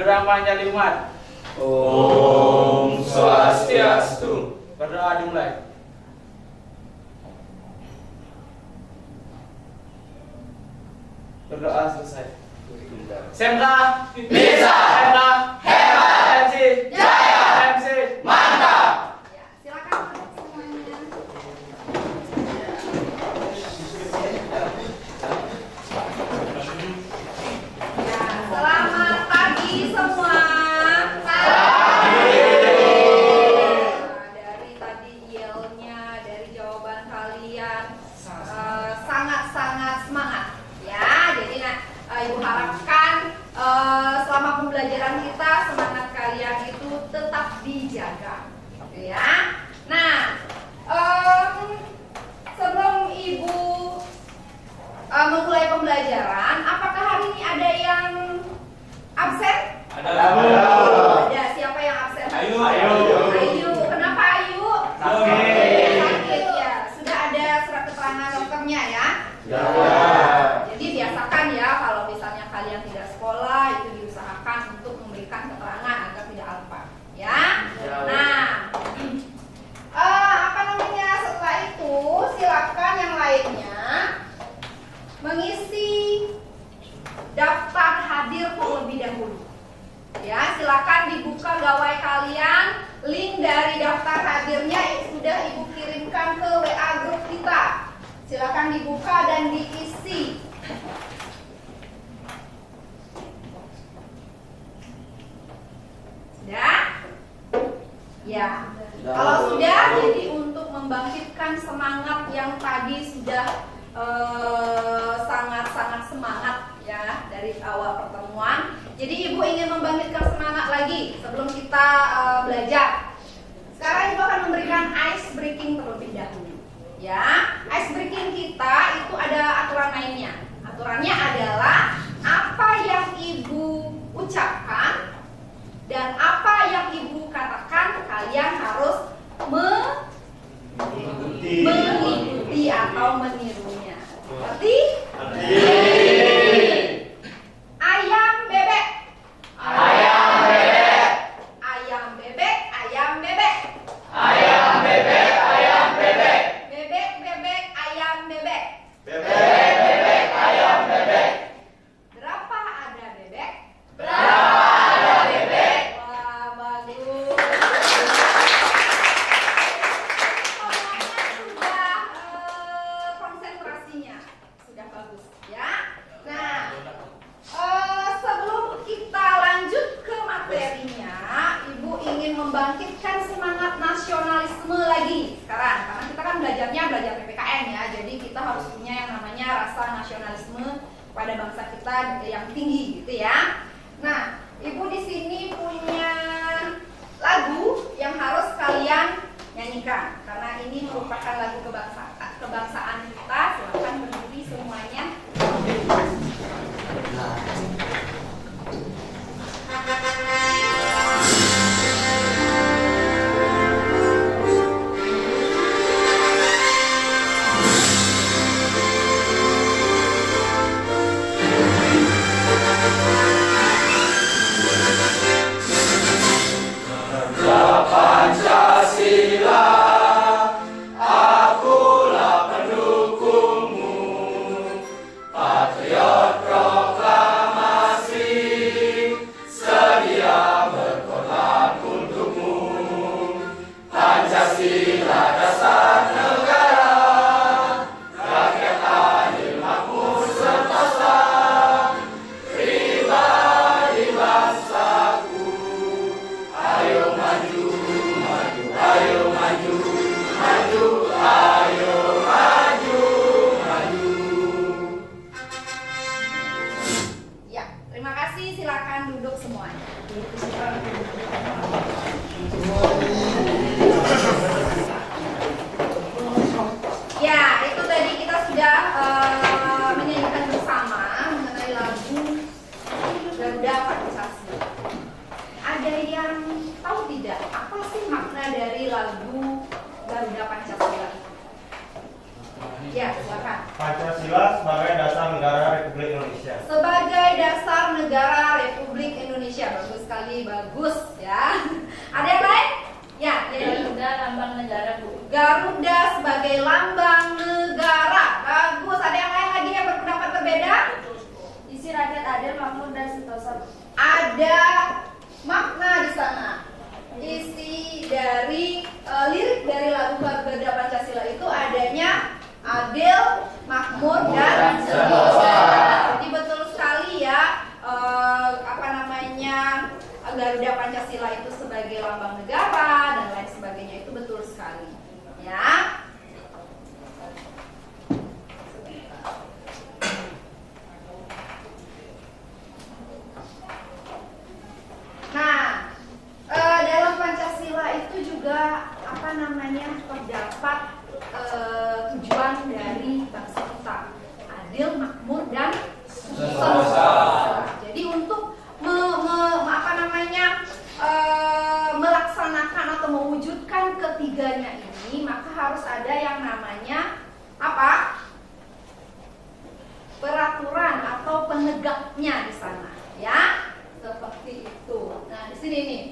Berdoa panjang umat. Om Swastiastu. Berdoa dimulai. Berdoa selesai. SMK Bisa. SMK Hebat. MC Jaya. MC Mantap. Ya, silakan duduk semuanya. Ya, selamat pagi semua. Dari tadi yelnya, dari jawaban kalian sangat-sangat semangat. Ya, jadi Ibu harapkan selama pembelajaran kita semangat kalian itu tetap dijaga, gitu ya. Nah, sebelum Ibu memulai pembelajaran, apakah hari ini ada yang absen? Ada. Siapa yang absen? Ayu. Ayu. Kenapa Ayu? Sakit. Sakit ya. Sudah ada surat keterangan dokternya ya? Jadi biasakan ya kalau misalnya kalian tidak sekolah itu diusahakan untuk memberikan keterangan agar tidak lupa, ya. Nah, apa namanya, setelah itu silakan yang lainnya mengisi daftar hadir terlebih dahulu. Ya, silakan dibuka gawai kalian. Link dari daftar hadirnya sudah Ibu kirimkan ke WA grup kita. Silakan dibuka dan diisi. Sudah? Ya. Kalau sudah, jadi untuk membangkitkan semangat yang tadi sudah sangat-sangat semangat ya dari awal pertemuan. Jadi Ibu ingin membangkitkan semangat lagi sebelum kita belajar. Sekarang Ibu akan memberikan ice breaking terlebih dahulu. Ya, ice breaking kita itu ada aturan mainnya. Aturannya adalah apa yang Ibu ucapkan dan apa yang Ibu katakan kalian harus mengikuti atau menirunya. Seperti ayam bebek. Ayam bebek. Ayam bebek, ayam bebek. Ayam bebek. Ayam bebek. Bebek, bebek, ayam bebek. Bebek. Bebek. Ayam bebek. Berapa ada bebek? Berapa ada bebek? Wah, bagus. Semuanya sudah konsentrasinya sudah bagus ya. Nah, sebelum kita lanjut ke materinya, Ibu ingin membangkitkan semangat nasionalisme lagi sekarang, karena kita kan belajar PPKN ya, jadi kita harus punya yang namanya rasa nasionalisme pada bangsa kita yang tinggi gitu ya. Nah, Ibu di sini punya lagu yang harus kalian nyanyikan karena ini merupakan lagu kebangsaan kita. Silakan berdiri semuanya. Pancasila, akulah pendukungmu. Patriot proklamasi, sedia berkorban untukmu. Pancasila dasar negara, rakyat adil makmur sentosa, pribadi bangsaku. Ayo maju, maju, ayo maju, maju, ayo maju, maju. Ya, terima kasih. Silakan duduk semuanya. Ya, itu tadi kita sudah menyanyikan bersama mengenai lagu Garuda Pancasila. Ada yang tahu tidak apa sih makna dari lagu Garuda Pancasila? Ya, silakan. Pancasila sebagai dasar negara Republik Indonesia. Sebagai dasar negara Republik Indonesia. Bagus sekali, bagus ya. Ada yang lain? Ya, Garuda lambang negara, Bu. Garuda sebagai lambang negara. Bagus. Ada yang lain lagi yang berpendapat berbeda? Isi rakyat adil, makmur dan sentosa. Ada makna di sana. Isi dari lirik dari lagu Garuda Pancasila itu adanya adil, makmur dan sentosa. Jadi betul sekali ya, Garuda Pancasila itu sebagai lambang negara dan lain sebagainya, itu betul sekali ya. Nah, dalam Pancasila itu juga terdapat tujuan dari bangsa kita, adil, makmur dan sentosa. Jadi untuk melaksanakan atau mewujudkan ketiganya ini, maka harus ada yang namanya apa? Peraturan atau penegaknya di sana, ya. Seperti itu. Nah, di sini nih.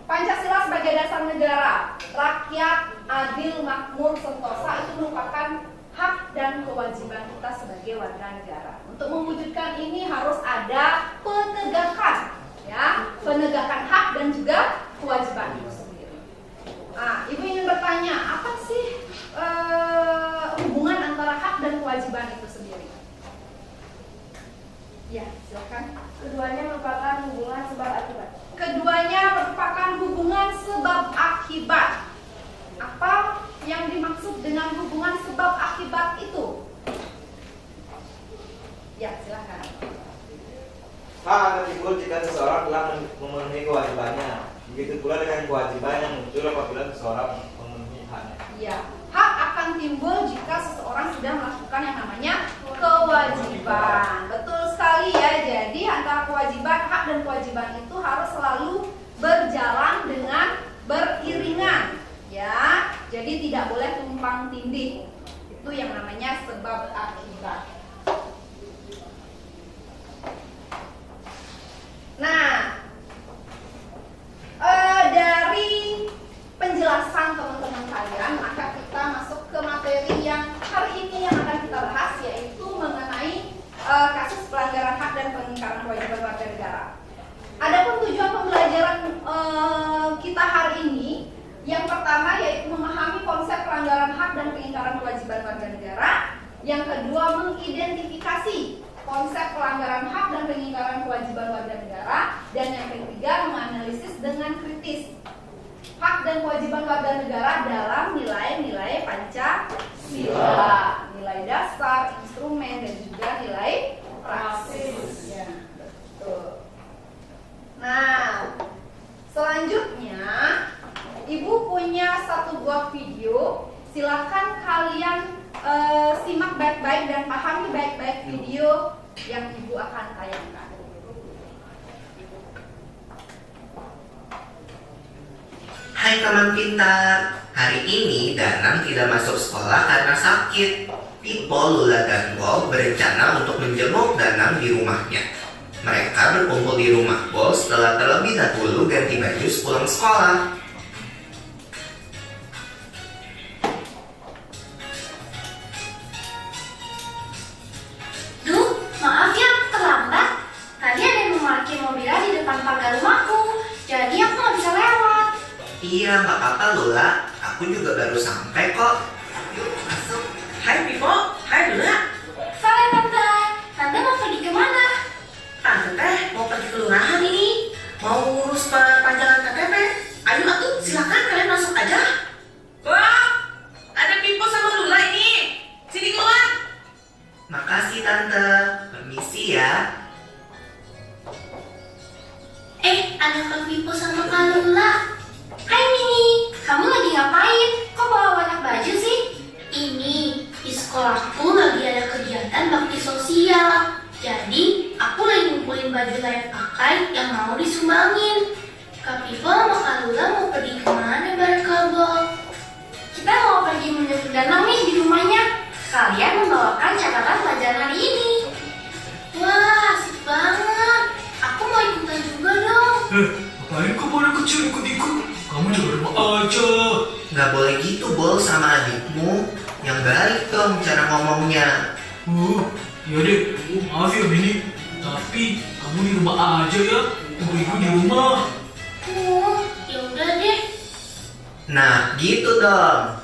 Pancasila sebagai dasar negara, rakyat, adil, makmur, sentosa itu merupakan hak dan kewajiban kita sebagai warga negara. Untuk mewujudkan ini harus ada penegakan, ya, penegakan hak dan juga kewajiban itu sendiri. Nah, Ibu ingin bertanya, apa sih hubungan antara hak dan kewajiban itu sendiri? Ya, silakan. Keduanya merupakan hubungan sebab akibat. Keduanya merupakan hubungan sebab akibat. Apa yang dimaksud dengan hubungan sebab akibat itu? Ya, silakan. Hak akan timbul jika seseorang telah memenuhi kewajibannya. Begitu pula dengan kewajiban yang muncul apabila seseorang memenuhi haknya. Ya, hak akan timbul jika seseorang sudah melakukan yang namanya kewajiban. Betul sekali ya. Jadi antara kewajiban, hak dan kewajiban itu harus selalu berjalan dengan beriringan. Ya, jadi tidak boleh tumpang tindih. Itu yang namanya sebab akibat. Nah, dari penjelasan teman-teman kalian, maka kita masuk ke materi yang hari ini yang akan kita bahas, yaitu mengenai kasus pelanggaran hak dan pengingkaran kewajiban warga negara. Adapun tujuan pembelajaran kita hari ini, yang pertama yaitu memahami konsep pelanggaran hak dan pengingkaran kewajiban warga negara. Yang kedua, mengidentifikasi konsep pelanggaran hak dan pengingkaran kewajiban warga negara. Dan yang ketiga, menganalisis dengan kritis hak dan kewajiban warga negara dalam nilai-nilai Pancasila, nilai dasar, instrumen, dan juga nilai praksis. Ya, betul. Nah, selanjutnya Ibu punya satu buah video. Silakan kalian simak baik-baik dan pahami baik-baik video yang Ibu akan tayangkan. Hai teman pintar, hari ini Danang tidak masuk sekolah karena sakit. Pipo, Lula, dan Bob berencana untuk menjenguk Danang di rumahnya. Mereka berkumpul di rumah Bob setelah terlebih dahulu ganti baju sepulang sekolah. Duh, maaf ya, terlambat. Tadi ada yang memarkir mobilnya di depan pagar rumahku, jadi aku nggak bisa lewat. Iya, nggak apa-apa Lula, aku juga baru sampai kok. Yuk, masuk. Hai Pipo, hai Lula. Sore tante, tante mau pergi kemana? Tante teh mau pergi kelurahan ini, mau urus perpanjangan KTP. Ayo atuh, silakan kalian masuk aja. Wah, ada Pipo sama Lula ini. Sini keluar. Makasih Tante, permisi ya. Ada Kak Pipo sama Kak Lula. Hai Mini, kamu lagi ngapain? Kok bawa banyak baju sih? Ini, di sekolahku lagi ada kegiatan bakti sosial. Jadi, aku lagi ngumpulin baju layak pakai yang mau disumbangin. Kak Pipo sama Kak Lula mau pergi kemana bareng Kak Bob? Kita mau pergi menjemput Danang nih di rumahnya. Kalian membawakan catatan pelajaran hari ini. Wah, asik banget. Aku mau ikutan juga dong. sama adikmu yang baik dong cara ngomongnya. Ya deh, maaf ya Mini, tapi kamu di rumah aja ya, ibu di rumah. Ya udah deh. Nah gitu dong.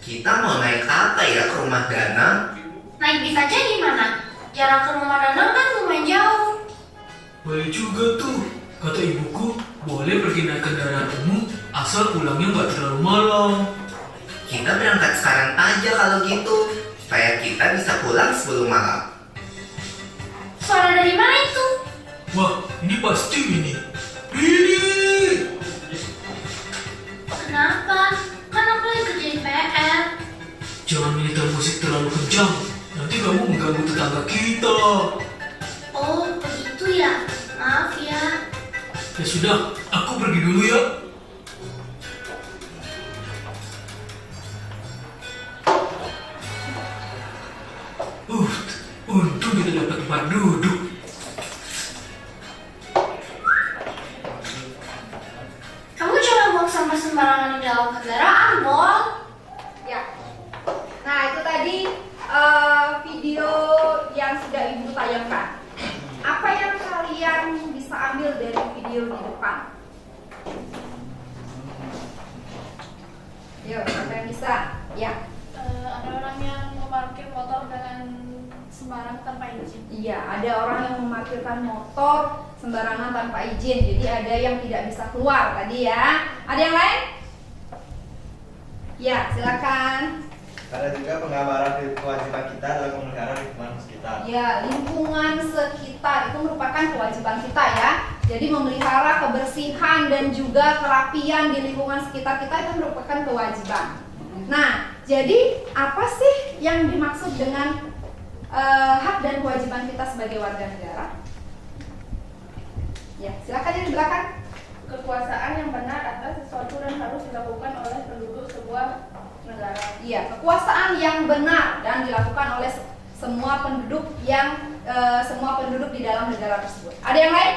Kita mau naik apa ya ke rumah Danang? Naik bis aja gimana? Jarak ke rumah Danang kan lumayan jauh. Boleh juga tuh, kata ibuku, boleh pergi naik kendaraan umum asal pulangnya nggak terlalu malam. Kita berangkat sekarang aja kalau gitu, supaya kita bisa pulang sebelum malam. Suara dari mana itu? Wah, ini pasti Mini. Mini! Kenapa? Kan aku lagi kerjain PR. Jangan nyetel musik terlalu kencang, nanti kamu mengganggu tetangga kita. Oh, begitu ya. Maaf ya. Ya sudah, aku pergi dulu ya. Untung kita dapat tempat duduk. Kamu jangan buang sampah sembarangan di dalam kendaraan, Bol. Ya. Nah, itu tadi video yang sudah Ibu tayangkan. Apa yang kalian bisa ambil dari video di depan? Yuk, apa yang bisa? Ya. Ada orang yang memarkir motor dengan sembarang tanpa izin. Iya, ada orang yang memarkirkan motor sembarangan tanpa izin. Jadi ada yang tidak bisa keluar tadi ya. Ada yang lain? Ya, silakan. Ada juga penggambaran kewajiban kita dalam memelihara lingkungan sekitar. Ya, lingkungan sekitar itu merupakan kewajiban kita ya. Jadi memelihara kebersihan dan juga kerapian di lingkungan sekitar kita itu merupakan kewajiban. Nah, jadi apa sih yang dimaksud dengan hak dan kewajiban kita sebagai warga negara? Ya, silakan yang di belakang. Kekuasaan yang benar atas sesuatu dan harus dilakukan oleh penduduk sebuah negara. Iya, kekuasaan yang benar dan dilakukan oleh semua penduduk di dalam negara tersebut. Ada yang lain?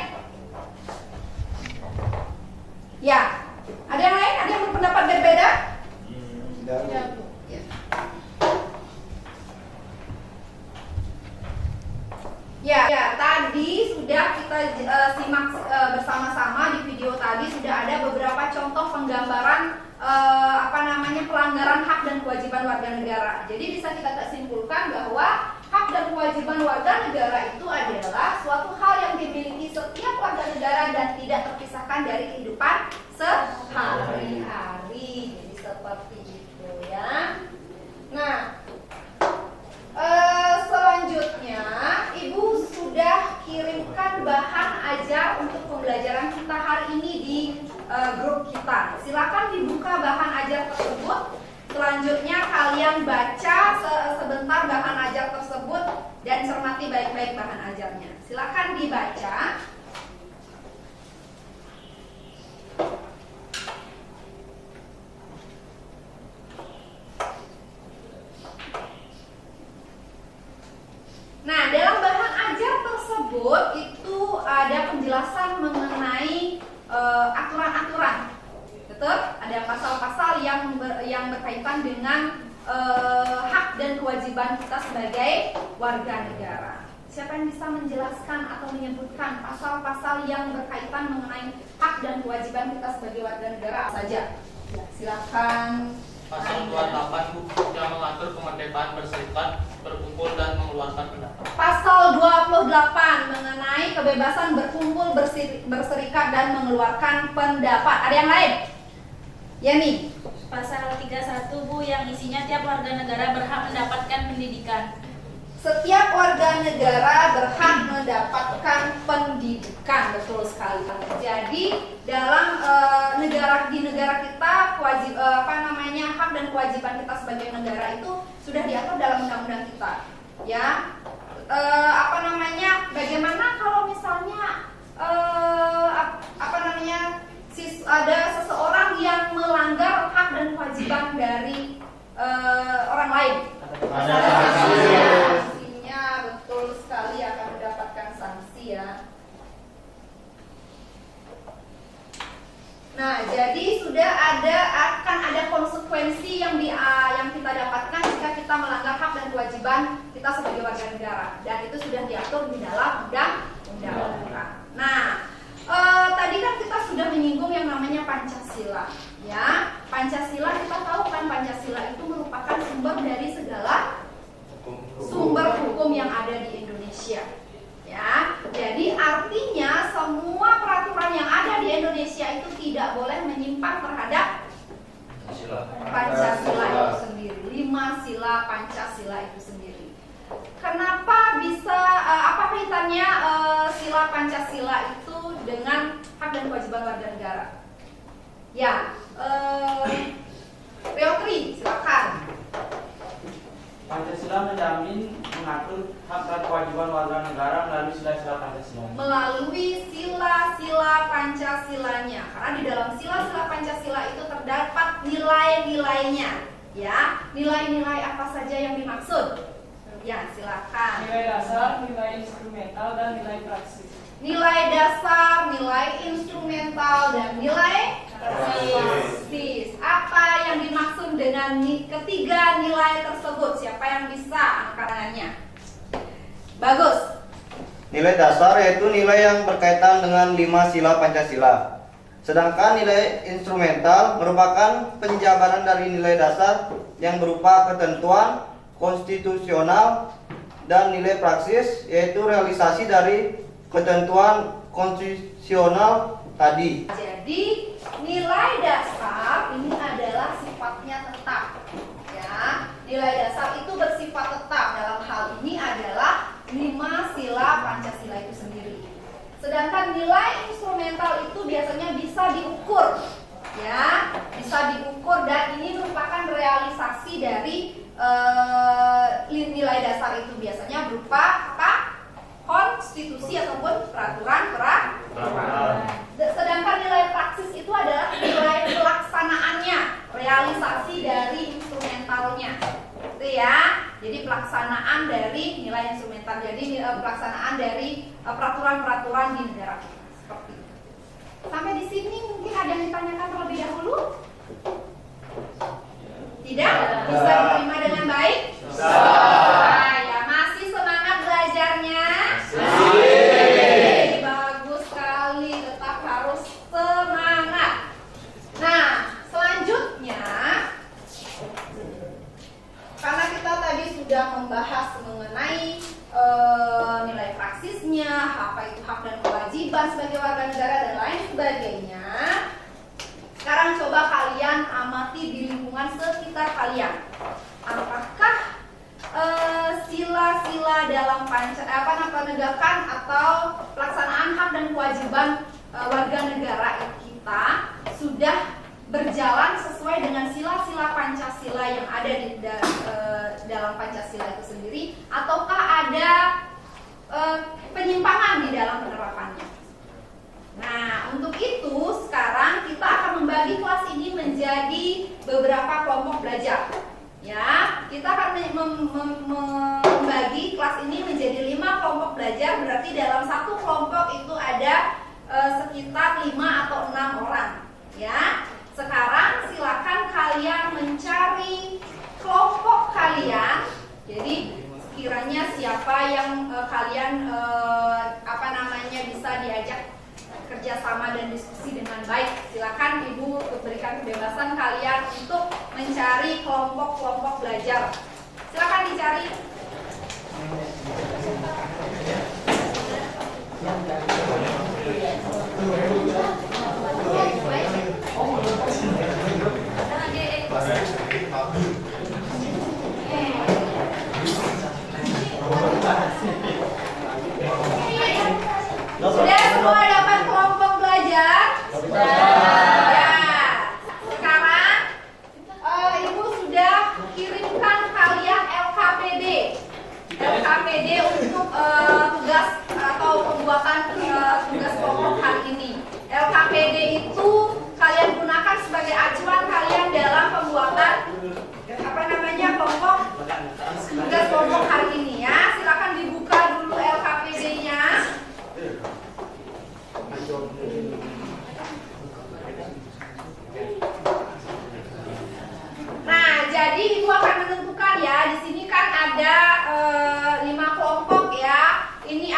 Ya, ada yang lain? Ada yang berpendapat berbeda? Tidak. Ya, Ya. Ya, tadi sudah kita simak bersama-sama di video tadi sudah ada beberapa contoh penggambaran pelanggaran hak dan kewajiban warga negara. Jadi bisa kita simpulkan bahwa hak dan kewajiban warga negara itu adalah suatu hal yang dimiliki setiap warga negara dan tidak terpisahkan dari kehidupan sehari-hari. Jadi seperti itu ya. Nah, selanjutnya Ibu sudah kirimkan bahan ajar untuk pembelajaran kita hari ini di grup kita. Silakan dibuka bahan ajar tersebut. Selanjutnya kalian baca sebentar bahan ajar tersebut dan cermati baik-baik bahan ajarnya. Silakan dibaca. Nah, dalam bahan ajar tersebut itu ada penjelasan mengenai aturan-aturan. Betul? Ada pasal-pasal yang berkaitan dengan hak dan kewajiban kita sebagai warga negara. Siapa yang bisa menjelaskan atau menyebutkan pasal-pasal yang berkaitan mengenai hak dan kewajiban kita sebagai warga negara apa saja? Ya, silakan. Pasal 28 Bu yang mengatur kemerdekaan berserikat, berkumpul dan mengeluarkan pendapat. Pasal 28 mengenai kebebasan berkumpul, berserikat dan mengeluarkan pendapat. Ada yang lain? Yani. Pasal 31 Bu yang isinya tiap warga negara berhak mendapatkan pendidikan. Setiap warga negara berhak mendapatkan pendidikan, betul sekali. Jadi dalam di negara kita hak dan kewajiban kita sebagai negara itu sudah diatur dalam undang-undang kita. Ya, bagaimana kalau misalnya ada seseorang yang melanggar hak dan kewajiban dari orang lain? Ada sanksinya, betul sekali, akan mendapatkan sanksi ya. Nah, jadi sudah akan ada konsekuensi yang kita melanggar hak dan kewajiban kita sebagai warga negara, dan itu sudah diatur di dalam undang-undang. Nah, tadi kan kita sudah menyinggung yang namanya Pancasila, ya. Pancasila, kita tahu kan Pancasila itu merupakan sumber dari segala sumber hukum yang ada di Indonesia, ya. Jadi artinya semua peraturan yang ada di Indonesia itu tidak boleh menyimpang terhadap Pancasila itu sendiri, 5 sila Pancasila itu sendiri. Kenapa bisa, apa kaitannya sila Pancasila itu dengan hak dan kewajiban warga negara? Ya, Reotri, silakan. Pancasila menjamin mengatur hak dan kewajiban warga negara melalui sila-sila Pancasila. Melalui sila-sila Pancasilanya, karena di dalam sila-sila Pancasila itu terdapat nilai-nilainya, ya. Nilai-nilai apa saja yang dimaksud? Ya, silakan. Nilai dasar, nilai instrumental, dan nilai praksis. Nilai dasar, nilai instrumental, dan nilai praksis. Apa yang dimaksud dengan ketiga nilai tersebut? Siapa yang bisa angkatannya? Bagus. Nilai dasar yaitu nilai yang berkaitan dengan 5 sila Pancasila. Sedangkan nilai instrumental merupakan penjabaran dari nilai dasar yang berupa ketentuan konstitusional, dan nilai praksis yaitu realisasi dari ketentuan konstitusional tadi. Jadi nilai dasar ini adalah sifatnya tetap, ya. Nilai dasar itu bersifat tetap, dalam hal ini adalah 5 sila Pancasila itu sendiri. Sedangkan nilai instrumental itu biasanya bisa diukur, ya, bisa diukur, dan ini merupakan realisasi dari nilai dasar itu, biasanya berupa apa? Konstitusi ataupun peraturan. Sedangkan nilai praksis itu adalah nilai pelaksanaannya, realisasi dari instrumentalnya, itu ya. Jadi pelaksanaan dari nilai instrumental, jadi pelaksanaan dari peraturan-peraturan di negara kita, seperti itu. Sampai di sini mungkin ada yang ditanyakan terlebih dahulu? Tidak? Bisa diterima dengan baik? Bisa. Nah, ya, masih semangat belajarnya? Masih. Bagus sekali, tetap harus semangat. Nah, selanjutnya, karena kita tadi sudah membahas mengenai nilai praksisnya, apa itu hak dan kewajiban sebagai warga negara dan lain sebagainya. Sekarang coba kalian amati di lingkungan sekitar kalian. Apakah sila-sila dalam penegakan atau pelaksanaan hak dan kewajiban warga negara kita sudah berjalan sesuai dengan sila-sila Pancasila yang ada di dalam Pancasila itu sendiri, ataukah ada penyimpangan di dalam penerapannya? Nah, untuk itu sekarang kita akan membagi kelas ini menjadi beberapa kelompok belajar. Ya, kita akan membagi kelas ini menjadi 5 kelompok belajar. Berarti dalam satu kelompok itu ada sekitar 5 atau 6 orang. Ya, sekarang silakan kalian mencari kelompok kalian. Jadi sekiranya siapa yang kalian bisa diajak kerjasama dan diskusi dengan baik, silakan Ibu berikan kebebasan kalian untuk mencari kelompok-kelompok belajar. Silakan dicari. Sudah semua dapat kelompok belajar? Ya. Sekarang Ibu sudah kirimkan kalian LKPD untuk tugas atau pembuatan tugas kelompok hari ini. LKPD itu kalian gunakan sebagai acuan kalian dalam pembuatan kelompok tugas kelompok hari ini ya. Silakan dibuka dulu LKPD-nya. Nah, jadi Ibu akan menentukan ya, di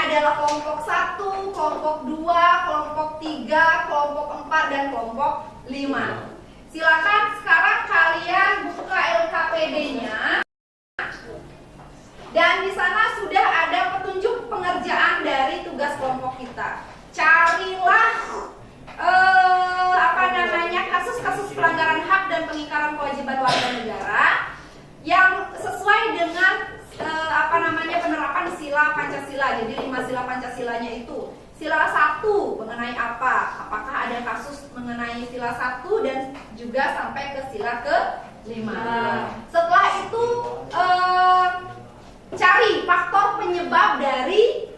adalah kelompok 1, kelompok 2, kelompok 3, kelompok 4, dan kelompok 5. Silakan sekarang kalian buka LKPD-nya. Dan di sana sudah ada petunjuk pengerjaan dari tugas kelompok kita. Carilah kasus-kasus pelanggaran hak dan pengingkaran kewajiban warga negara yang sesuai dengan penerapan sila Pancasila. Jadi 5 sila Pancasilanya itu. Sila 1 mengenai apa? Apakah ada kasus mengenai sila 1 dan juga sampai ke sila ke-5. Setelah itu cari faktor penyebab dari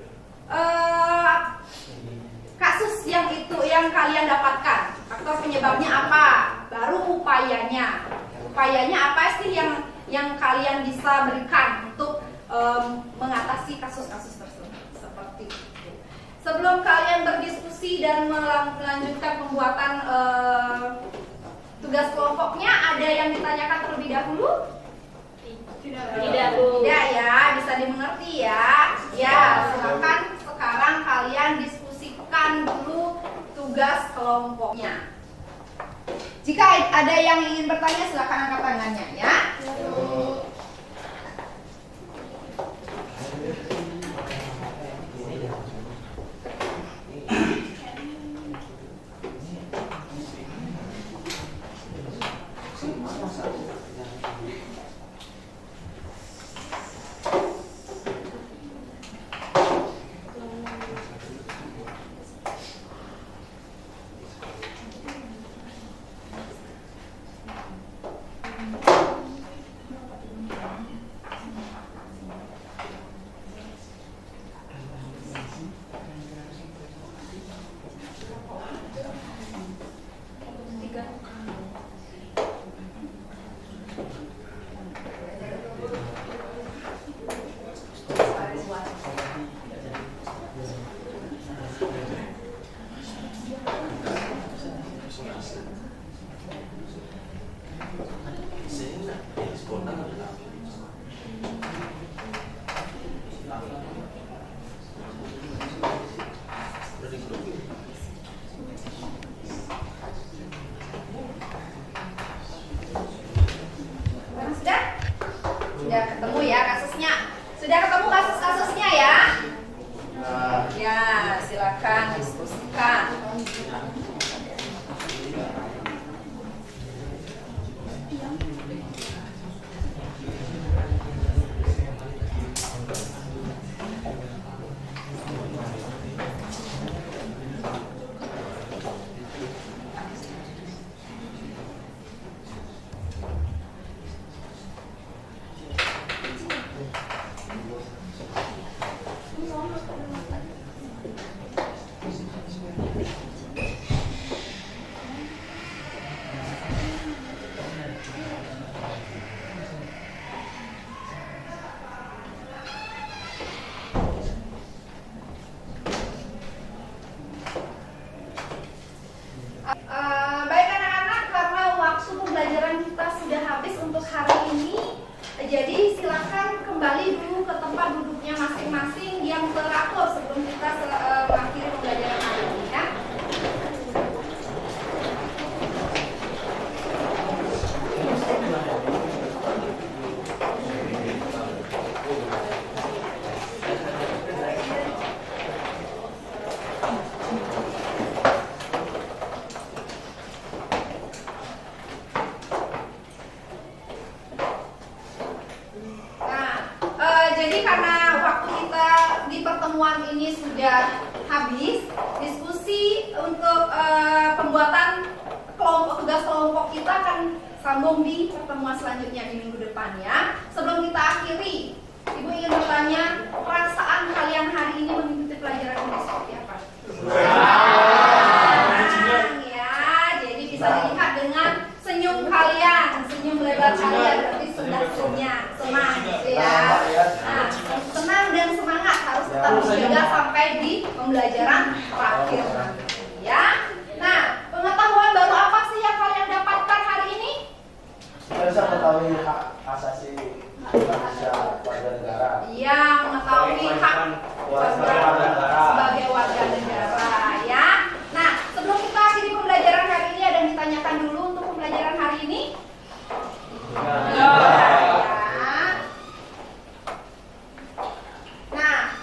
kasus yang kalian dapatkan. Faktor penyebabnya apa? Baru upayanya. Upayanya apa sih yang kalian bisa berikan untuk mengatasi kasus-kasus tersebut? Seperti itu. Sebelum kalian berdiskusi dan melanjutkan pembuatan tugas kelompoknya, ada yang ditanyakan terlebih dahulu? Tidak ya, bisa dimengerti ya. Ya, silakan sekarang kalian diskusikan dulu tugas kelompoknya. Jika ada yang ingin bertanya, silakan angkat tangannya ya. Sudah ketemu ya kasusnya? Sudah ketemu kasus-kasusnya ya? Ya, silakan diskusikan. Baik anak-anak, karena waktu pembelajaran kita sudah habis untuk hari ini, jadi silakan kembali dulu ke tempat duduknya masing-masing yang teratur sebelum kita mengakhiri pembelajaran hari ini ya. Jadi karena waktu kita di pertemuan ini sudah habis, diskusi untuk pembuatan tugas kelompok kita akan sambung di pertemuan selanjutnya di minggu depan ya. Sebelum kita akhiri, Ibu ingin bertanya, perasaan kalian hari ini mengikuti pelajaran ini seperti apa? Ya, jadi bisa dilihat dengan senyum kalian, senyum lebar kalian, berarti sudah senang gitu ya. Nah, senang dan semangat harus tetap dijaga sampai di pembelajaran terakhir nanti ya. Nah, pengetahuan baru apa sih yang kalian dapatkan hari ini? Kita bisa mengetahui hak asasi manusia warga negara. Iya, mengetahui hak sebagai warga negara ya. Nah, sebelum kita akhiri pembelajaran hari ini, ada yang ditanyakan dulu untuk pembelajaran hari ini? Ya. Nah,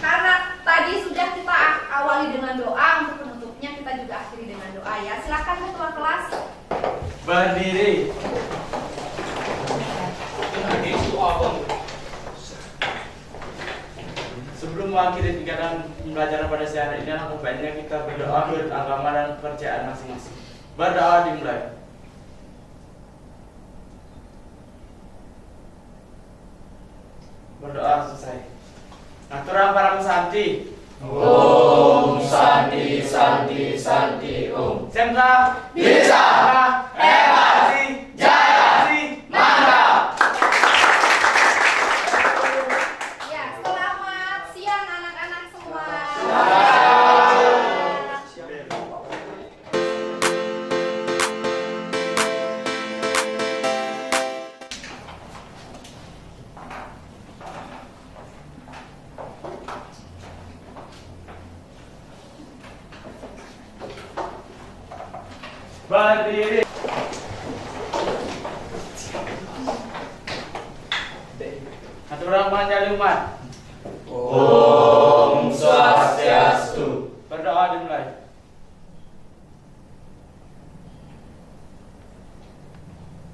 karena tadi sudah kita awali dengan doa, untuk penutupnya kita juga akhiri dengan doa ya. Silakan ketua kelas Berdiri. Sebelum mengakhiri kegiatan pembelajaran pada siang hari ini, alangkah baiknya kita berdoa menurut agama dan kepercayaan masing-masing. Berdoa dimulai. Berdoa selesai. Naturang para santi. Om Santi Santi Santi Om. Semka Bisa. Hebat sih. Jaya sih. Mantap. ya. Selamat siang anak-anak semua. Berdiri. Naturang panjang umat. Om Swastiastu. Berdoa dimulai.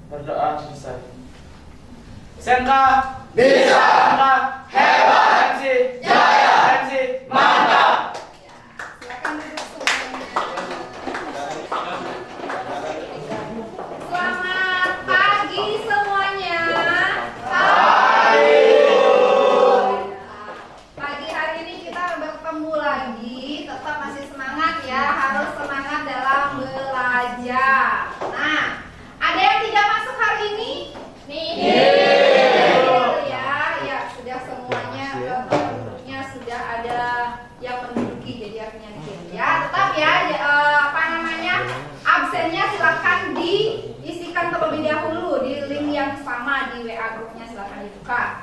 Berdoa selesai. Semka Bisa. Semka Hebat. MC Jaya. MC Mantap. Silakan duduk semuanya. Selamat pagi semuanya. Pagi hari ini kita bertemu lagi. Tetap masih semangat ya. Harus semangat dalam belajar. Nah, ada yang tidak masuk hari ini? Ya, sudah semuanya penduduknya sudah ada yang menduduki, jadi artinya nihil ya. Tetap ya, absennya silakan diisikan terlebih dahulu di link yang sama di WA grupnya, silakan dibuka.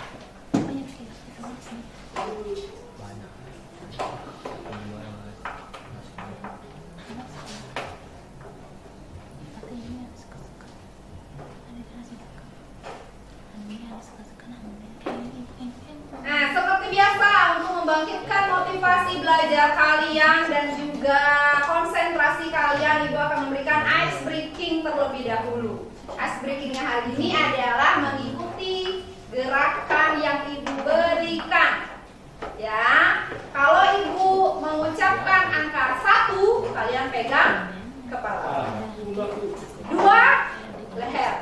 Nah, seperti biasa untuk membangkitkan motivasi belajar kalian dan juga konsentrasi kalian, Ibu akan memberikan ice breaking terlebih dahulu. Ice breakingnya hari ini adalah mengikuti gerakan yang Ibu berikan. Ya, kalau Ibu mengucapkan angka 1, kalian pegang kepala. 2, leher.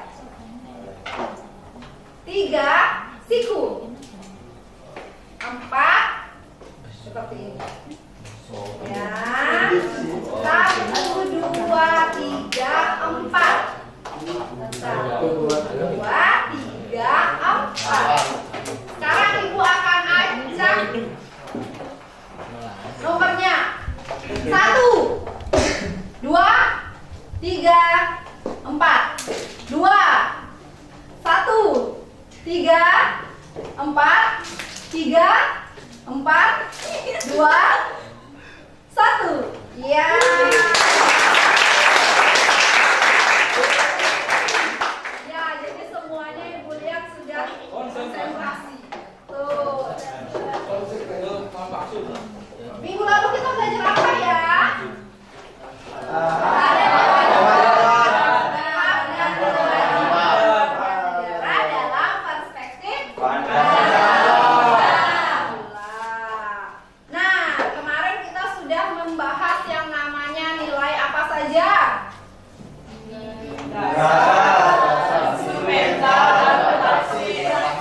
3, siku. 4, seperti ini. Ya, 1, 2, 3, 4. 1, 2, 3, 4. Sekarang Ibu akan ajak nomornya 1, 2, 3, 4. 2, 1, 3, 4, 3, 4, 2, 1. Ya. Ya, jadi semuanya Ibu lihat sudah konsentrasi. Tuh. Minggu lalu kita belajar apa ya? Dalam perspektif Nah, kemarin kita sudah membahas yang namanya nilai apa saja?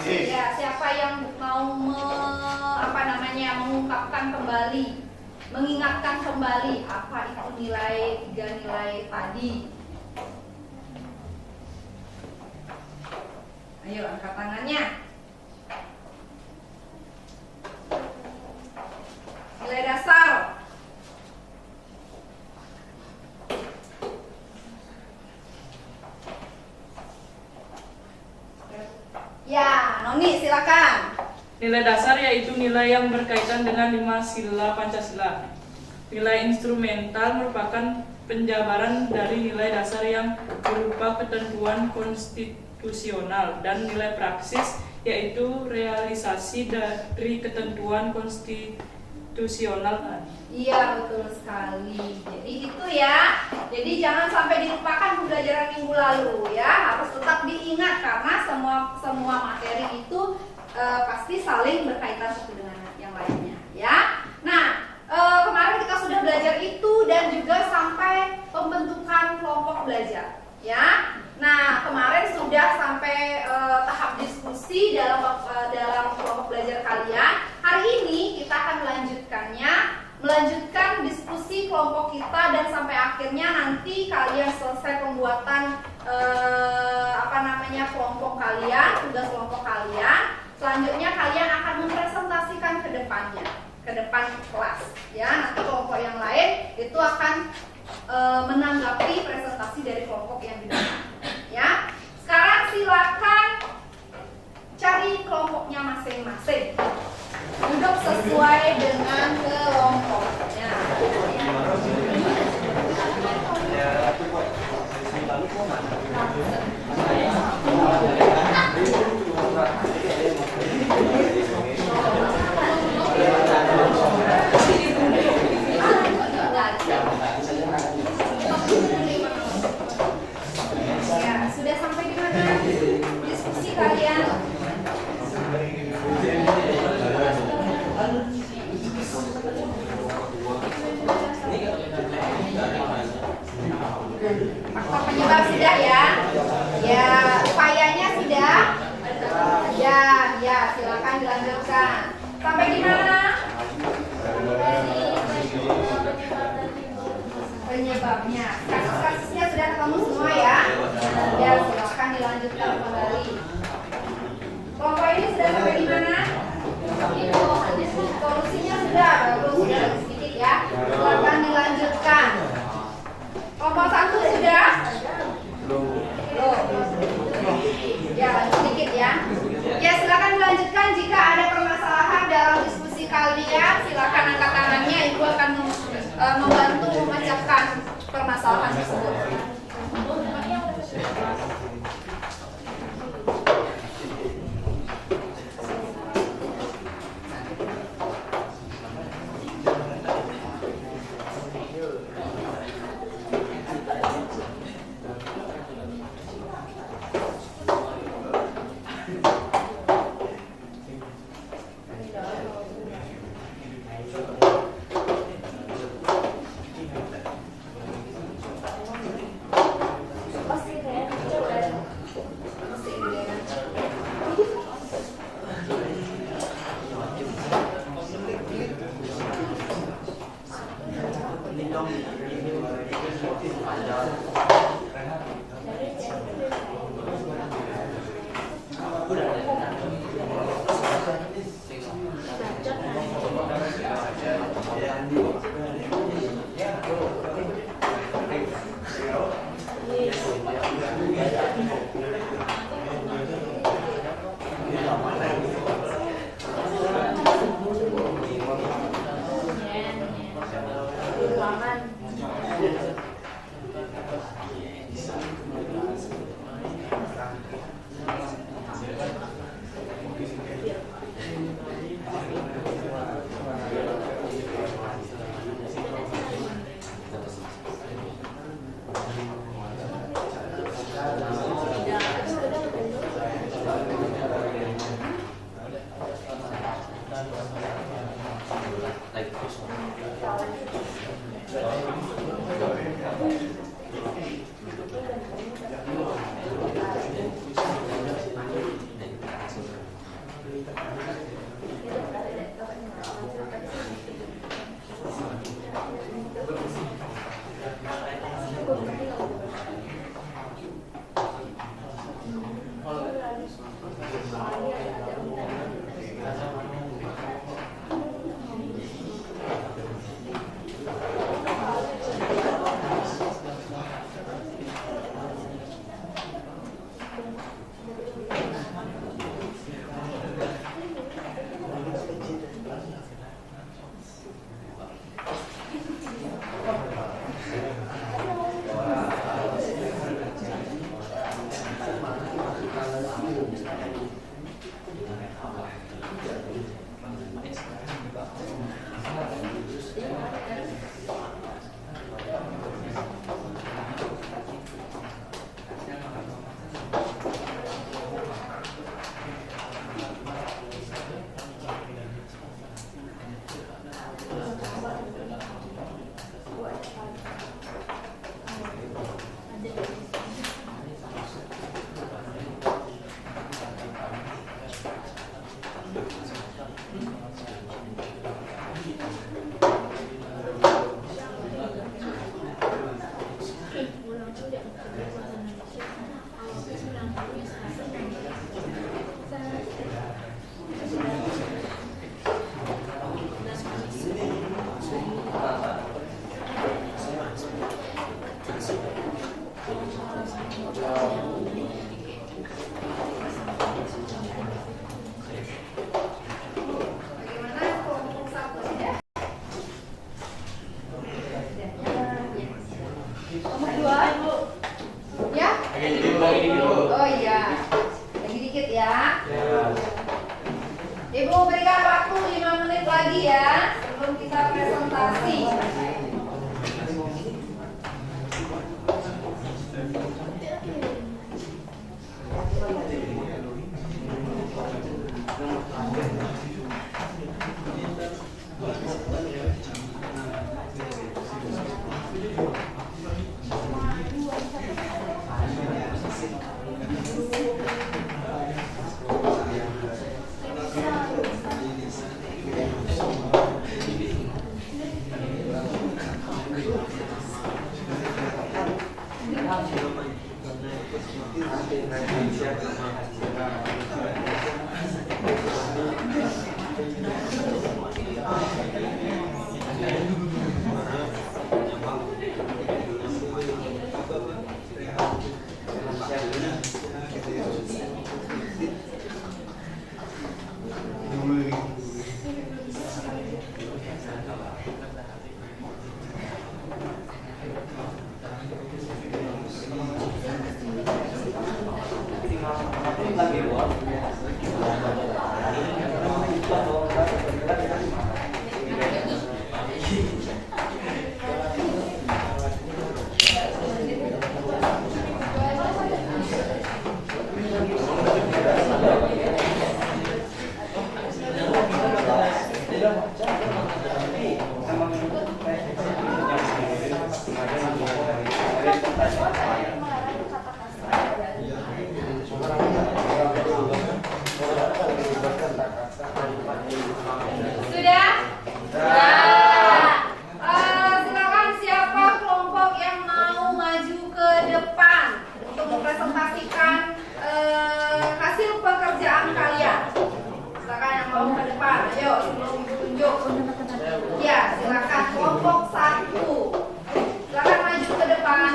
Ya, siapa yang mau mengungkapkan kembali, mengingatkan kembali apa itu nilai 3 nilai tadi? Ayo angkat tangannya. Nilai dasar. Ya, Noni silakan. Nilai dasar yaitu nilai yang berkaitan dengan 5 sila Pancasila. Nilai instrumental merupakan penjabaran dari nilai dasar yang berupa ketentuan konstitusional, dan nilai praksis yaitu realisasi dari ketentuan konstitusional. Iya, betul sekali. Jadi itu ya. Jadi jangan sampai dilupakan pembelajaran minggu lalu ya. Harus tetap diingat karena semua materi itu pasti saling berkaitan satu dengan yang lainnya ya. Nah, kemarin kita sudah belajar itu dan juga sampai pembentukan kelompok belajar ya. Nah, kemarin sudah sampai tahap diskusi dalam kelompok belajar kalian. Hari ini kita akan melanjutkan diskusi kelompok kita dan sampai akhirnya nanti kalian selesai pembuatan kelompok kalian, tugas kelompok kalian. Selanjutnya kalian akan mempresentasikan ke depannya, ke depan kelas ya. Nanti kelompok yang lain itu akan menanggapi presentasi dari kelompok yang di depan ya. Sekarang silakan cari kelompoknya masing-masing. Duduk sesuai dengan kelompoknya. Ya, sudah sampai di mana diskusi kalian? Faktor penyebab sudah ya? Ya, upayanya sudah? Ya, silakan dilanjutkan. Sampai di mana? Penyebabnya. Kasus-kasusnya sudah ketemu semua ya? Ya, silakan dilanjutkan kembali. Kelompok ini sudah sampai di mana? Solusinya sudah, bagus, sudah sedikit ya. Silakan dilanjutkan. Kelompok 1 sudah? Belum. Ya, sedikit ya. Ya, silakan dilanjutkan. Jika ada permasalahan dalam diskusi kalian, silakan angkat tangannya. Ibu akan membantu memecahkan permasalahan tersebut. Ibu berikan waktu 5 menit lagi ya sebelum kita presentasi. Sudah? Silakan siapa kelompok yang mau maju ke depan untuk mempresentasikan hasil pekerjaan kalian. Silakan yang mau ke depan, ayo sebelum tunjuk. Ya, silakan kelompok 1. Silakan maju ke depan.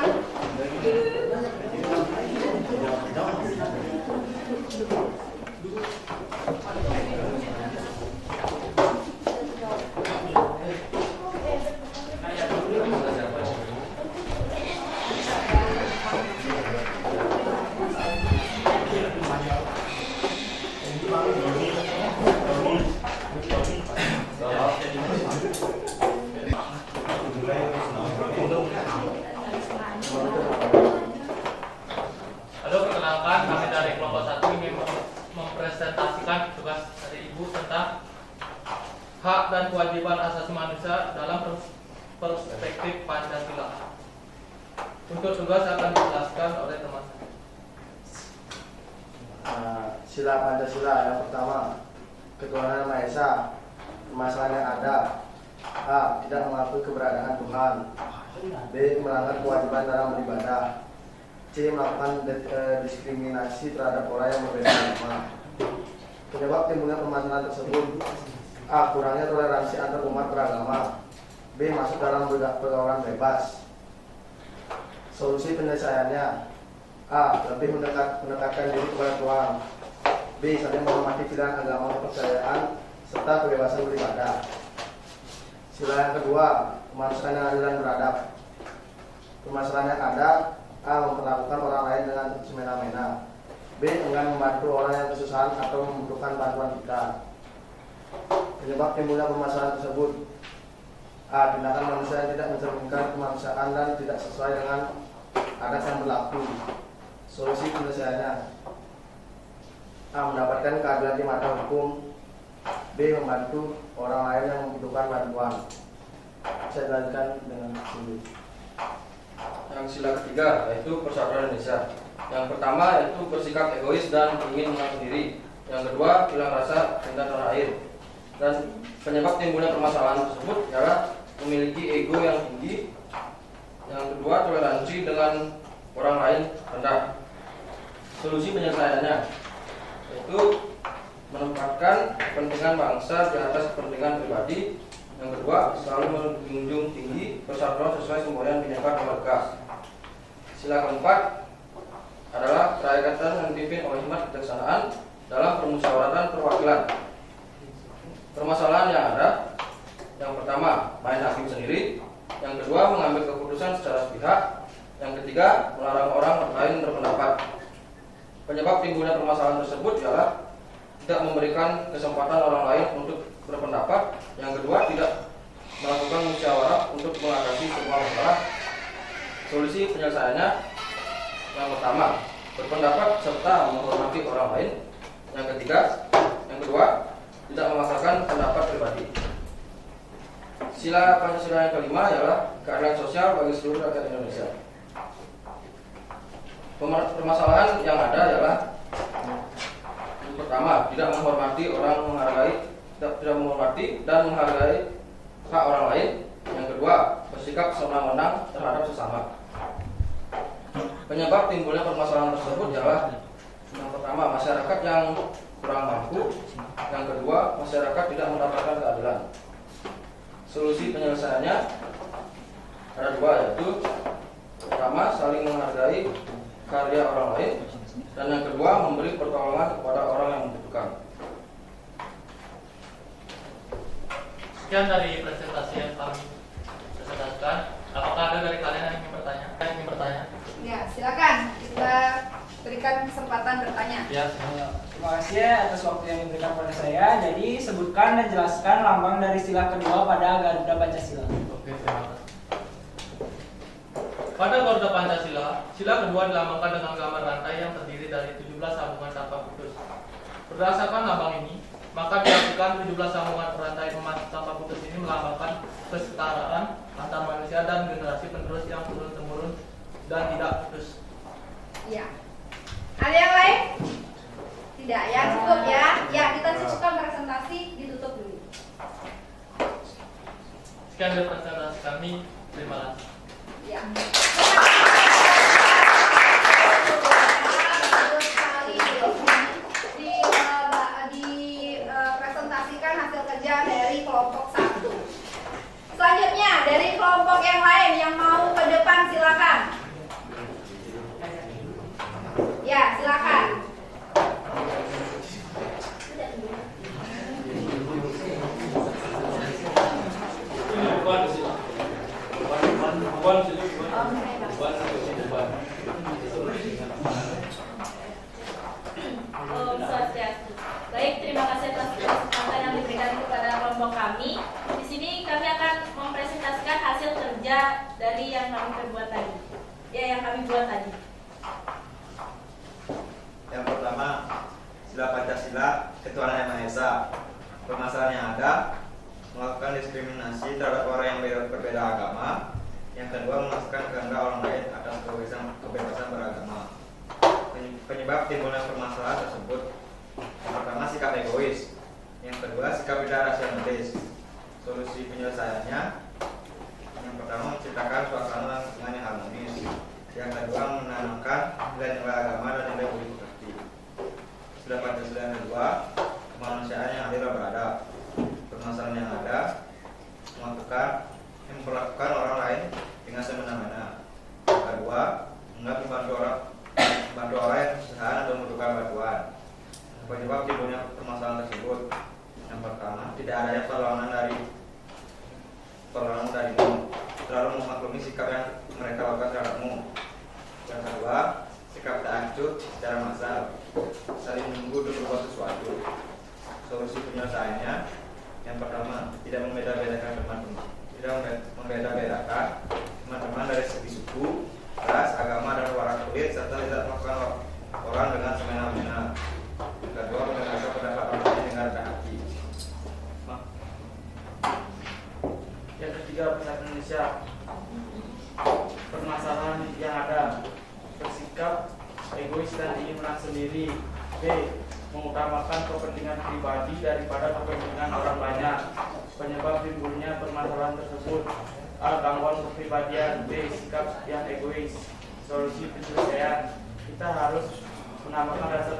Halo, perkenalkan kami dari kelompok 1 ingin mempresentasikan tugas dari Ibu tentang hak dan kewajiban asasi manusia dalam perspektif Pancasila. Untuk tugas akan dijelaskan oleh teman. Sila Pancasila yang pertama, ketuhanan Maha Esa. Permasalahan yang ada: A. Tidak mengakui keberadaan Tuhan. B. Melanggar kewajiban dalam beribadah. C. Melakukan diskriminasi terhadap orang yang berbeda agama. Penyebab timbulnya permasalahan tersebut: A. Kurangnya toleransi antar umat beragama. B. Masuk dalam pergaulan bebas. Solusi penyelesaiannya: A. Lebih mendekatkan diri kepada Tuhan. B. Saling menghormati pilihan agama kepercayaan serta kebebasan beribadah. Sila yang kedua, kemanusiaan yang adil dan beradab. Permasalahan yang ada: A. Memperlakukan orang lain dengan semena-mena. B. Enggan membantu orang yang kesusahan atau membutuhkan bantuan kita. Penyebab timbulnya permasalahan tersebut: A. Tindakan manusia yang tidak mencerminkan kemanusiaan dan tidak sesuai dengan adat yang berlaku. Solusi penyelesaiannya: A. Mendapatkan keadilan di mata hukum. B. Membantu orang lain yang membutuhkan bantuan. Saya jelaskan dengan sini. Yang sila ketiga yaitu persatuan Indonesia. Yang pertama yaitu bersikap egois dan ingin menang sendiri. Yang kedua, hilang rasa cinta tanah air. Dan penyebab timbulnya permasalahan tersebut adalah memiliki ego yang tinggi. Yang kedua, toleransi dengan orang lain rendah. Solusi penyelesaiannya yaitu menempatkan kepentingan bangsa di atas kepentingan pribadi. Yang kedua, selalu menjunjung tinggi persatuan sesuai semboyan Bhinneka Tunggal Ika. Sila keempat adalah kerakyataan yang dipimpin oleh hikmat kebijaksanaan dalam permusyawaratan perwakilan. Permasalahan yang ada: yang pertama, main hakim sendiri. Yang kedua, mengambil keputusan secara sepihak. Yang ketiga, melarang orang lain berpendapat. Penyebab timbulnya permasalahan tersebut adalah tidak memberikan kesempatan orang lain untuk berpendapat. Yang kedua, tidak melakukan musyawarah untuk mengatasi semua masalah. Solusi penyelesaiannya: yang pertama, berpendapat serta menghormati orang lain. Yang kedua, tidak memaksakan pendapat pribadi. Sila Pancasila yang kelima ialah keadilan sosial bagi seluruh rakyat Indonesia. Permasalahan yang ada ialah yang pertama, tidak menghormati tidak menghormati dan menghargai hak orang lain. Yang kedua, bersikap sewenang-wenang terhadap sesama. Penyebab timbulnya permasalahan tersebut ialah yang pertama, masyarakat yang kurang mampu. Yang kedua, masyarakat tidak mendapatkan keadilan. Solusi penyelesaiannya ada dua, yaitu pertama, saling menghargai karya orang lain, dan yang kedua, memberi pertolongan kepada orang yang membutuhkan. Sekian dari presentasi yang kami presentasikan. Apakah ada dari kalian yang ingin bertanya? Ya, silakan kita berikan kesempatan bertanya. Ya. Terima kasih atas waktu yang diberikan pada saya. Jadi sebutkan dan jelaskan lambang dari sila kedua pada Garuda Pancasila. Oke, terima kasih. Pada Garuda Pancasila, sila kedua dilambangkan dengan gambar rantai yang terdiri dari 17 sambungan tanpa putus. Berdasarkan lambang ini, maka diartikan 17 sambungan rantai emas tanpa putus ini melambangkan kesetaraan antar manusia dan generasi penerus yang turun-temurun dan tidak putus. Ya. Ada yang lain? Tidak ya, cukup ya. Ya, kita cukupkan presentasi, ditutup dulu. Sekian dari presentasi kami. Terima kasih. Ya. Dipresentasikan hasil kerja dari kelompok 1. Selanjutnya dari kelompok yang lain yang mau ke depan silakan. Ya, silakan. Baik, terima kasih atas kesempatan yang diberikan kepada kelompok kami. Di sini kami akan mempresentasikan hasil kerja dari yang kami buat tadi. Yang pertama, sila Pancasila, ketuhanan yang Maha Esa. Permasalahan yang ada, melakukan diskriminasi terhadap orang yang berbeda agama. Yang kedua, memaksakan kehendak orang lain atas kebebasan beragama. Penyebab timbulnya permasalahan tersebut: yang pertama, sikap egois. Yang kedua, sikap tidak rasionalis. Solusi penyelesaiannya: yang pertama, menciptakan suasana lingkungan yang harmonis. Yang kedua, menanamkan nilai-nilai agama dan nilai budi pekerti. Sila Pancasila yang kedua, kemanusiaan yang adil dan beradab. Permasalahan yang ada, memperlakukan orang lain dengan semena-mena. Yang kedua, membantu orang yang kesusahan atau membutuhkan bantuan. Penyebab timbulnya permasalahan tersebut: yang pertama, tidak adanya perlawanan darimu, terlalu memaklumi sikap yang mereka lakukan terhadapmu. Yang kedua, sikap tak acuh secara massal, saling menunggu untuk berbuat sesuatu. Solusi penyelesaiannya: yang pertama, tidak membeda-bedakan teman-teman dari segi suku, ras, agama, dan warna kulit, serta tidak melakukan orang dengan semena-mena. Kedua, mendengarkan pendapat orang lain dengan rendah hati. Yang ketiga, Pusat Indonesia. Permasalahan yang ada: bersikap egois dan ingin menang sendiri. B. Mengutamakan kepentingan pribadi daripada kepentingan orang banyak. Penyebab timbulnya permasalahan tersebut: A. Gangguan kepribadian. B. Sikap yang egois. Solusi penyelesaian: kita harus menambahkan rasa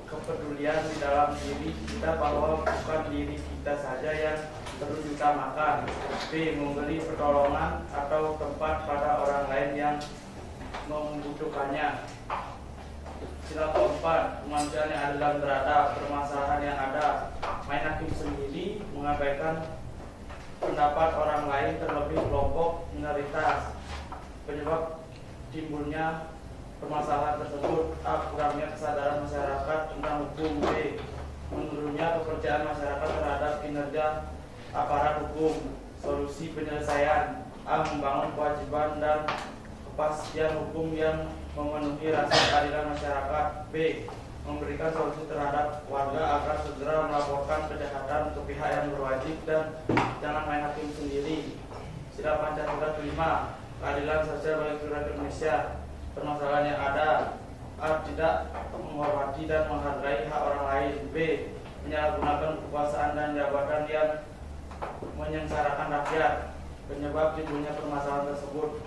kepedulian di dalam diri kita bahwa bukan diri kita saja yang perlu diutamakan. B. Memberi pertolongan atau tempat pada orang lain yang membutuhkannya. Sila keempat, kemanusiaan yang adil dan beradab. Permasalahan yang ada: main hakim sendiri, mengabaikan pendapat orang lain, terlebih kelompok minoritas. Penyebab timbulnya permasalahan tersebut: A. Kurangnya kesadaran masyarakat tentang hukum. B. menurunnya kepercayaan masyarakat terhadap kinerja aparat hukum. Solusi penyelesaian: A. Membangun kewajiban dan kepastian hukum yang memenuhi rasa keadilan masyarakat. B. Memberikan solusi terhadap warga agar segera melaporkan kejahatan ke pihak yang berwajib dan jangan main hakim sendiri. Sila Pancasila kelima, keadilan sosial bagi rakyat Indonesia. Permasalahan yang ada: A. Tidak menghormati dan menghargai hak orang lain. B. Menyalahgunakan kekuasaan dan jabatan yang menyengsarakan rakyat. Penyebab timbulnya permasalahan tersebut: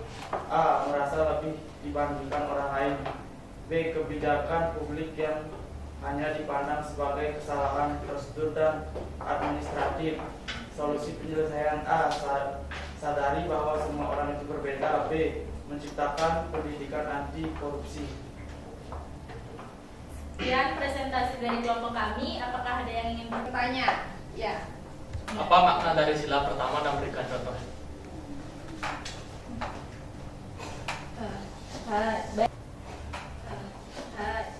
A. Merasa lebih dibandingkan orang lain. B. Kebijakan publik yang hanya dipandang sebagai kesalahan prosedur dan administratif. Solusi penyelesaian: A. Sadari bahwa semua orang itu berbeda. B. Menciptakan pendidikan anti korupsi. Sekian presentasi dari kelompok kami. Apakah ada yang ingin bertanya? Ya. Apa makna dari sila pertama dan berikan contoh?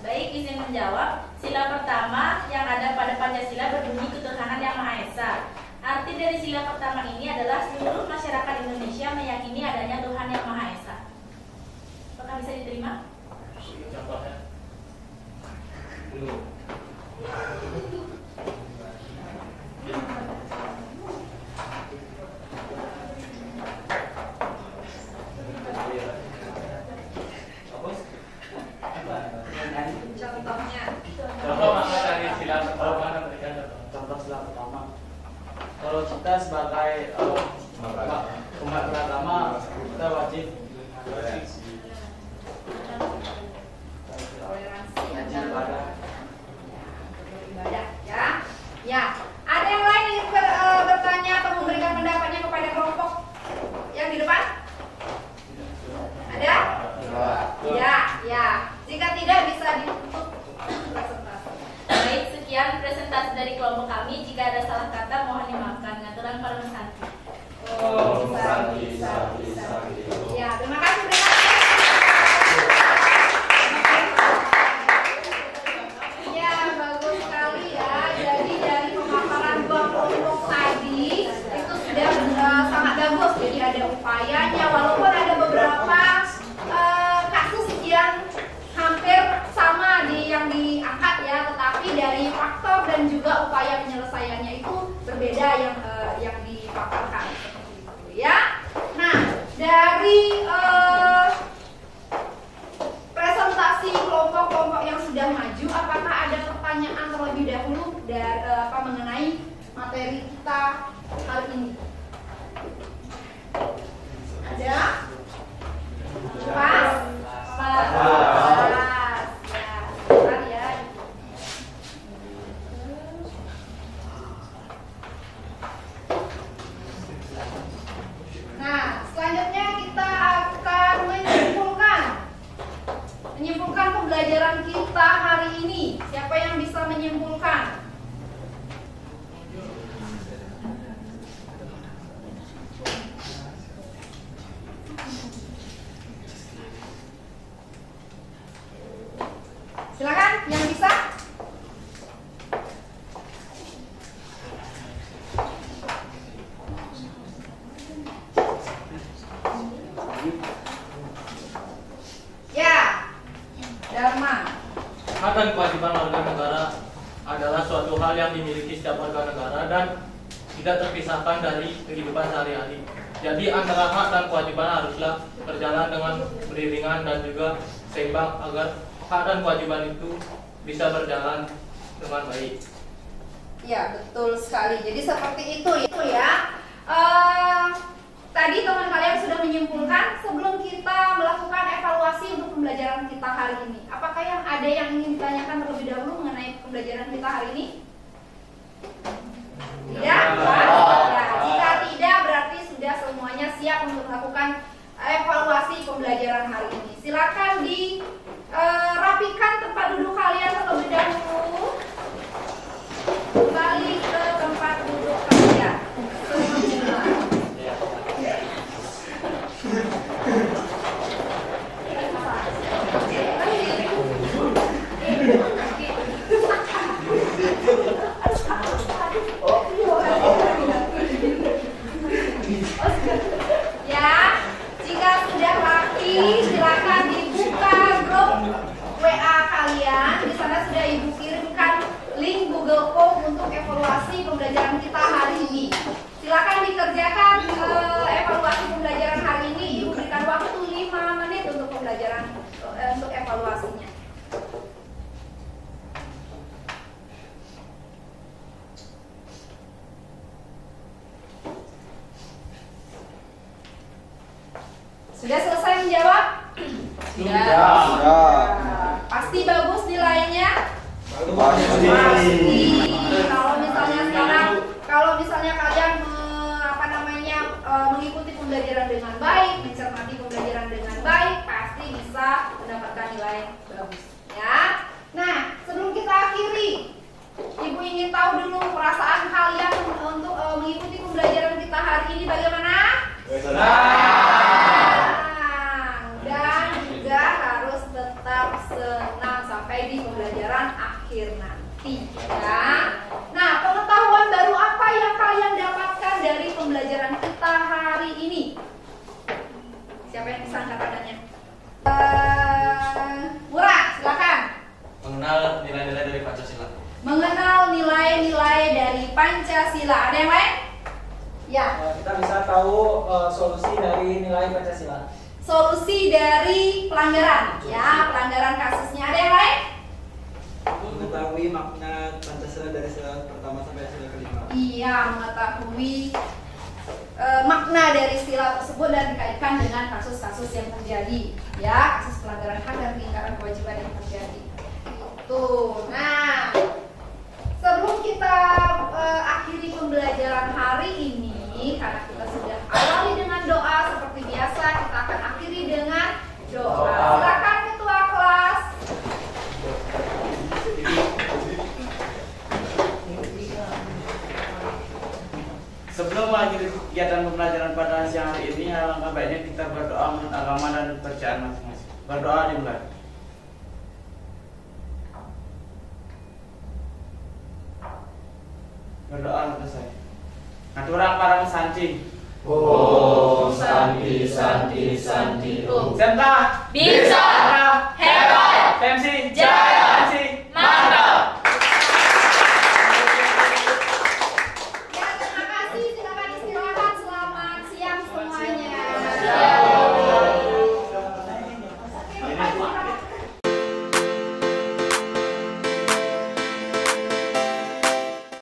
Baik, izin menjawab. Sila pertama yang ada pada Pancasila berbunyi ketuhanan yang Maha Esa. Arti dari sila pertama ini adalah seluruh masyarakat Indonesia meyakini adanya Tuhan yang Maha Esa. Apakah bisa diterima? Contohnya? Contoh makna dari sila pertama dan berikan contoh sila pertama. Kalau kita sebagai umat beragama, kita wajib ibadah ya. Ya. Ada yang lain yang bertanya atau memberikan pendapatnya kepada kelompok yang di depan? Ada? Ya, ya. Jika tidak bisa ditutup presentasi. Baik, sekian presentasi dari kelompok kami. Jika ada salah kata mohon dimaafkan. Ngaturan para Santi. Oh, Santi. Ya, terima kasih. Ya, bagus sekali ya. Jadi dari pemaparan dua kelompok tadi itu sudah sangat bagus. Jadi ada upayanya, walaupun ada beberapa kasus yang hampir sama yang diangkat ya, tetapi dari faktor dan juga upaya penyelesaiannya itu berbeda yang dipaparkan seperti itu ya. Nah, dari presentasi kelompok-kelompok yang sudah maju, apakah ada pertanyaan terlebih dahulu dari mengenai materi kita hari ini? Ada? Pas? Nah, selanjutnya kita akan menyimpulkan pembelajaran kita hari ini. Siapa yang bisa menyimpulkan? Silakan, yang bisa. Ya, Dharma. Hak dan kewajiban warga negara adalah suatu hal yang dimiliki setiap warga negara dan tidak terpisahkan dari kehidupan sehari-hari. Jadi antara hak dan kewajiban haruslah berjalan dengan beriringan dan juga seimbang agar hak dan kewajiban itu bisa berjalan dengan baik. Ya, betul sekali. Jadi seperti itu ya. Tadi teman kalian sudah menyimpulkan. Sebelum kita melakukan evaluasi untuk pembelajaran kita hari ini, apakah ada yang ingin ditanyakan terlebih dahulu mengenai pembelajaran kita hari ini? Tidak? Ya, jika tidak berarti sudah semuanya siap untuk melakukan evaluasi pembelajaran hari ini. Silakan dirapikan tempat duduk kalian terlebih dahulu. Kembali ke tempat duduk kalian. Semua. Sudah selesai menjawab? Sudah. Pasti bagus nilainya? Pasti. Kalau misalnya kalian mengikuti pembelajaran dengan baik, mencermati pembelajaran dengan baik, pasti bisa mendapatkan nilai bagus ya. Nah, sebelum kita akhiri, Ibu ingin tahu dulu perasaan kalian untuk mengikuti pembelajaran kita hari ini bagaimana? Dan juga harus tetap senang sampai di pembelajaran akhir nanti ya. Nah, pengetahuan baru apa yang kalian dapatkan dari pembelajaran kita hari ini? Siapa yang bisa angkat tangannya? Murah, silakan. Mengenal nilai-nilai dari Pancasila. Mengenal nilai-nilai dari Pancasila. Ada yang lain? Ya. Kita bisa tahu solusi dari nilai Pancasila. Solusi dari pelanggaran, ya, pelanggaran kasusnya. Ada yang lain? Mengetahui makna Pancasila dari sila pertama sampai sila kelima. Iya, mengetahui makna dari sila tersebut dan dikaitkan dengan kasus-kasus yang terjadi, ya, kasus pelanggaran hak dan pelanggaran kewajiban yang terjadi. Itu. Nah, sebelum kita akhiri pembelajaran hari ini, karena kita sudah awali dengan doa seperti biasa, kita akan akhiri dengan doa. Silakan ketua kelas. Sebelum mengakhiri kegiatan pembelajaran pada siang hari ini, alangkah baiknya kita berdoa menurut agama dan kepercayaan masing-masing. Berdoa dimulai. Berdoa selesai. Ngaturang parang sancing. Om Santi Santi Santi Om. Senta. Bisa. Hebat. Pemsi.